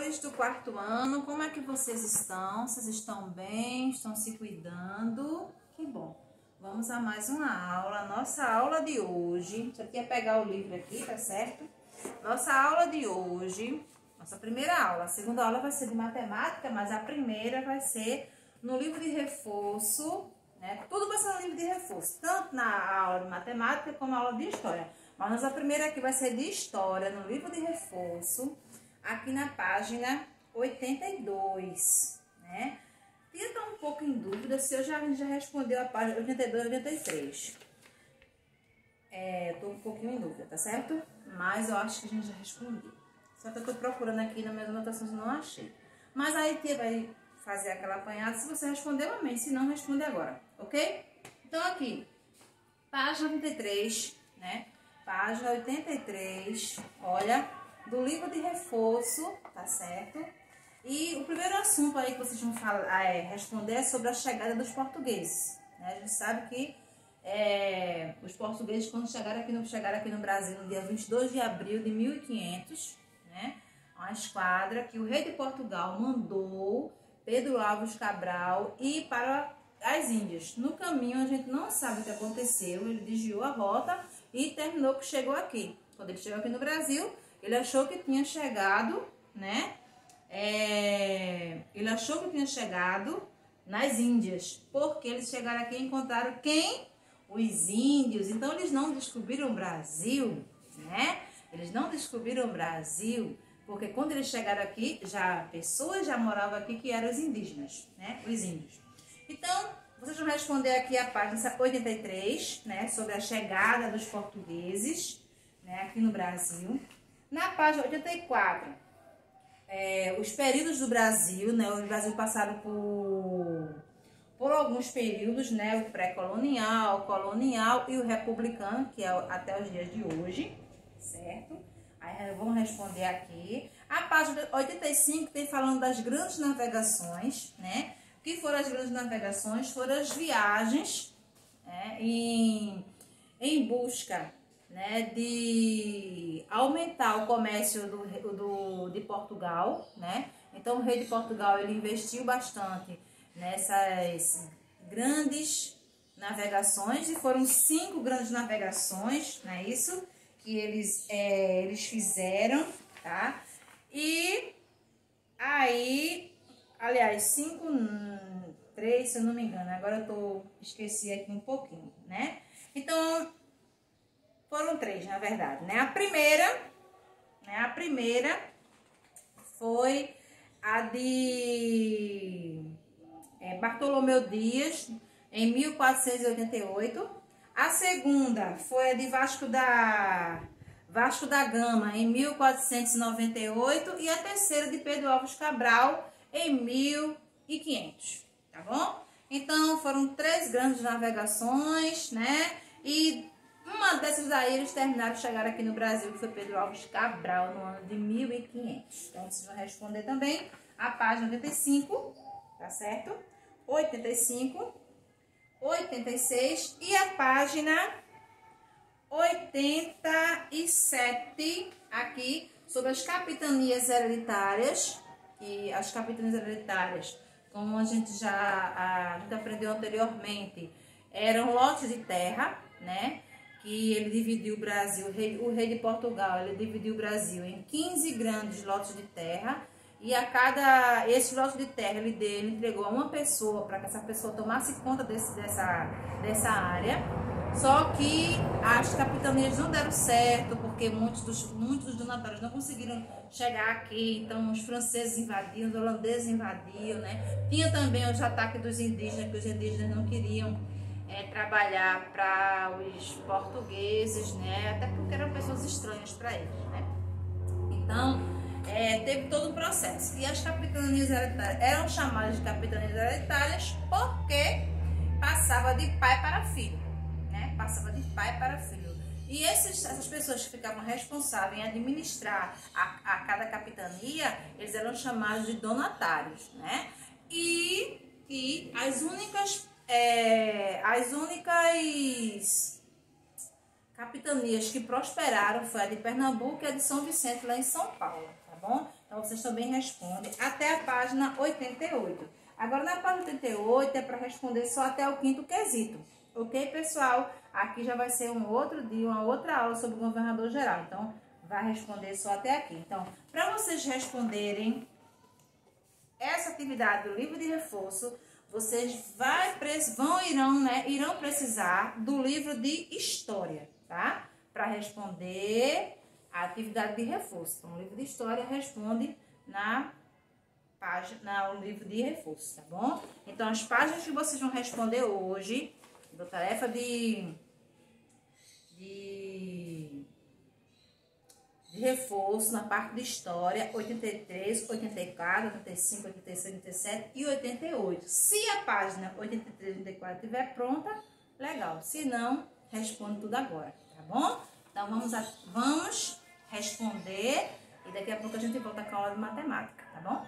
professores do quarto ano, como é que vocês estão? Vocês estão bem? Estão se cuidando? Que bom! Vamos a mais uma aula. Nossa aula de hoje, deixa eu aqui pegar o livro aqui, tá certo? Nossa aula de hoje, nossa primeira aula, a segunda aula vai ser de matemática, mas a primeira vai ser no livro de reforço, né? Tudo vai ser no livro de reforço, tanto na aula de matemática como na aula de história. Mas nossa primeira aqui vai ser de história, no livro de reforço, aqui na página 82, né? Tinha estar um pouco em dúvida se a gente já respondeu a página 82 e 83. Eu tô um pouquinho em dúvida, tá certo? Mas eu acho que a gente já respondeu. Só que eu tô procurando aqui nas minhas anotações e não achei. Mas aí vai fazer aquela apanhada. Se você respondeu, amém. Se não, responde agora, ok? Então aqui, página 83, né? Página 83, olha, do livro de reforço, tá certo? E o primeiro assunto aí que vocês vão responder é sobre a chegada dos portugueses, né? A gente sabe que os portugueses, quando chegaram aqui no Brasil no dia 22 de abril de 1500, né? Uma esquadra que o rei de Portugal mandou Pedro Álvares Cabral ir para as Índias. No caminho, a gente não sabe o que aconteceu, ele desviou a rota e terminou que chegou aqui. Quando ele chegou aqui no Brasil, ele achou que tinha chegado, né? Ele achou que tinha chegado nas Índias, porque eles chegaram aqui e encontraram quem? Os índios. Então, eles não descobriram o Brasil, né? Eles não descobriram o Brasil, porque quando eles chegaram aqui, pessoas já moravam aqui que eram os indígenas, né? Os índios. Então, vocês vão responder aqui a página 83, né? Sobre a chegada dos portugueses, né? Aqui no Brasil. Na página 84, os períodos do Brasil, né? O Brasil passaram por alguns períodos, né? O pré-colonial, o colonial e o republicano, que é até os dias de hoje, certo? Aí vamos responder aqui. A página 85 tem falando das grandes navegações, né? O que foram as grandes navegações? Foram as viagens, né? em busca, né, de aumentar o comércio de Portugal, né? Então o rei de Portugal ele investiu bastante nessas grandes navegações, e foram 5 grandes navegações, não é isso? Que eles fizeram, tá? E aí, aliás, 3, se eu não me engano, agora esqueci aqui um pouquinho, né? Então, foram 3, na verdade, né? A primeira foi a de Bartolomeu Dias, em 1488. A segunda foi a de Vasco da Gama, em 1498. E a terceira de Pedro Álvares Cabral, em 1500, tá bom? Então, foram 3 grandes navegações, né? E uma dessas aí eles chegaram aqui no Brasil, que foi Pedro Álvares Cabral, no ano de 1500. Então, vocês vão responder também a página 85, tá certo? 85, 86 e a página 87, aqui, sobre as capitanias hereditárias. E as capitanias hereditárias, como a gente já aprendeu anteriormente, eram lotes de terra, né? Que ele dividiu o Brasil, o rei de Portugal, ele dividiu o Brasil em 15 grandes lotes de terra, e esse lote de terra ele entregou a uma pessoa, para que essa pessoa tomasse conta dessa área. Só que as capitanias não deram certo, porque muitos dos donatários não conseguiram chegar aqui. Então os franceses invadiam, os holandeses invadiam, né? Tinha também os ataques dos indígenas, que os indígenas não queriam trabalhar para os portugueses, né? Até porque eram pessoas estranhas para eles, né? Então, teve todo um processo. E as capitanias hereditárias eram chamadas de capitanias hereditárias porque passava de pai para filho, né? Passava de pai para filho. E essas pessoas que ficavam responsáveis em administrar a cada capitania, eles eram chamados de donatários, né? E as únicas capitanias que prosperaram foi a de Pernambuco e a de São Vicente, lá em São Paulo, tá bom? Então, vocês também respondem até a página 88. Agora, na página 88 é para responder só até o 5º quesito. Ok, pessoal? Aqui já vai ser um outro dia, uma outra aula sobre o governador geral. Então, vai responder só até aqui. Então, para vocês responderem essa atividade do livro de reforço, vocês irão precisar do livro de história, tá? Para responder a atividade de reforço. Então, o livro de história responde no livro de reforço, tá bom? Então, as páginas que vocês vão responder hoje, da tarefa de reforço na parte de história, 83, 84, 85, 86, 87 e 88. Se a página 83, 84 estiver pronta, legal. Se não, responde tudo agora, tá bom? Então, vamos responder e daqui a pouco a gente volta com a aula de matemática, tá bom?